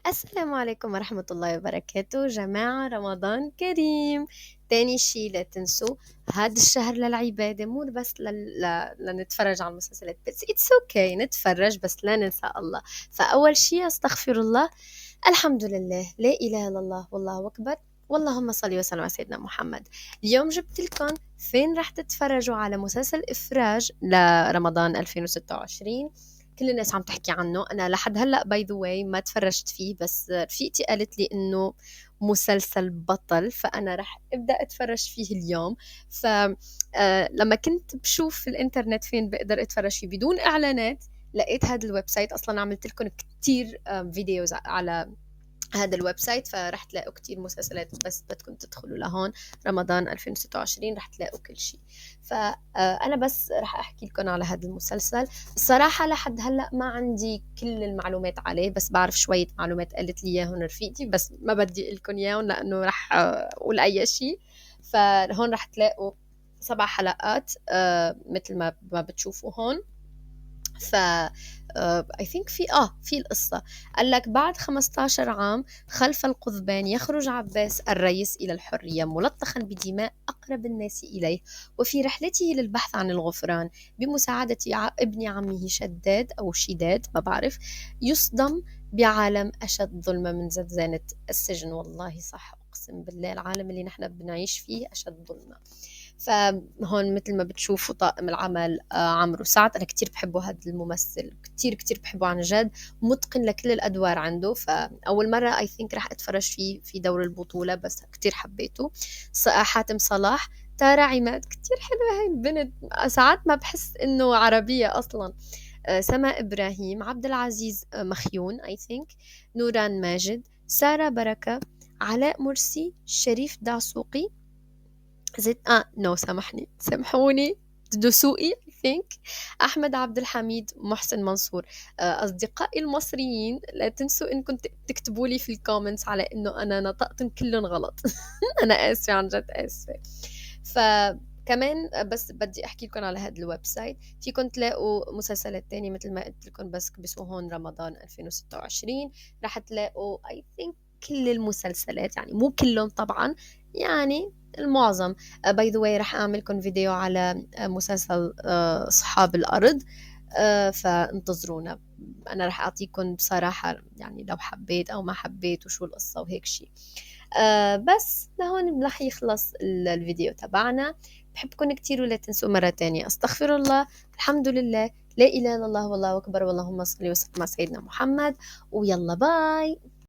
السلام عليكم ورحمة الله وبركاته جماعة، رمضان كريم. تاني شي لا تنسوا، هذا الشهر للعبادة، مو بس لنتفرج على المسلسلات، بس it's okay نتفرج بس لا ننسى الله. فأول شي أستغفر الله، الحمد لله، لا إله إلا الله، والله أكبر، واللهم صل وسلم على سيدنا محمد. اليوم جبت لكم فين رح تتفرجوا على مسلسل إفراج لرمضان 2026. كل الناس عم تحكي عنه، انا لحد هلا باي ذا واي ما تفرجت فيه، بس رفيقتي قالت لي انه مسلسل بطل، فانا رح ابدا اتفرج فيه اليوم. ف لما كنت بشوف في الانترنت فين بقدر اتفرج فيه بدون اعلانات، لقيت هذا الويب سايت. اصلا عملت لكم كتير فيديوز على هذا الويب سايت، فرح تلاقوا كتير مسلسلات، بس بدكم تدخلوا لهون رمضان 2026 رح تلاقوا كل شيء. فأنا بس رح أحكي لكم على هذا المسلسل. الصراحة لحد هلأ ما عندي كل المعلومات عليه، بس بعرف شوية معلومات قالت لي إياهم رفيقتي، بس ما بدي أقول لكم إياهم لأنه رح أقول أي شيء. فهون رح تلاقوا 7 حلقات مثل ما بتشوفوا هون. ف I think في القصة. قال لك بعد 15 عام خلف القضبان يخرج عباس الرئيس إلى الحرية ملطخا بدماء أقرب الناس إليه، وفي رحلته للبحث عن الغفران بمساعدة ابن عمه شداد أو شداد ما بعرف، يصدم بعالم أشد ظلما من زنزانة السجن. والله صح، أقسم بالله العالم اللي نحن بنعيش فيه أشد ظلما. فهون مثل ما بتشوفوا طاقم العمل عمرو سعد، أنا كتير بحبه هذا الممثل، كتير كتير بحبه عن جد، متقن لكل الأدوار عنده. فأول مرة I think رح أتفرج فيه في دور البطولة، بس كتير حبيته. حاتم صلاح، تارا عماد، كتير حلوة هاي البنت، ساعات ما بحس إنه عربية أصلا. سما إبراهيم، عبد العزيز مخيون I think، نوران ماجد، سارة بركة، علاء مرسي، شريف دعسوقي، زيت نو سامحني سامحوني، دسوقي I think، أحمد عبد الحميد، محسن منصور. أصدقائي المصريين لا تنسوا إنكم تكتبوا لي في الكومنتس على إنه أنا نطقتم كلهم غلط. أنا آسفة عن جد آسفة. فكمان بس بدي أحكي لكم على هذا الويب سايت، فيكم تلاقوا مسلسلات تانية مثل ما قلت لكم، بس كبسوا هون رمضان 2026 رح تلاقوا I think كل المسلسلات، يعني مو كلهم طبعا، يعني المعظم. باي ذا واي رح اعملكم فيديو على مسلسل اصحاب الارض، فانتظرونا. انا رح اعطيكم بصراحة يعني لو حبيت او ما حبيت وشو القصة وهيك شيء. بس لهون رح يخلص الفيديو تبعنا. بحبكم كتير، ولا تنسوا مرة تانية استغفر الله، الحمد لله، لا إله إلا الله، والله أكبر، واللهم صل وسلم على سيدنا محمد، ويلا باي.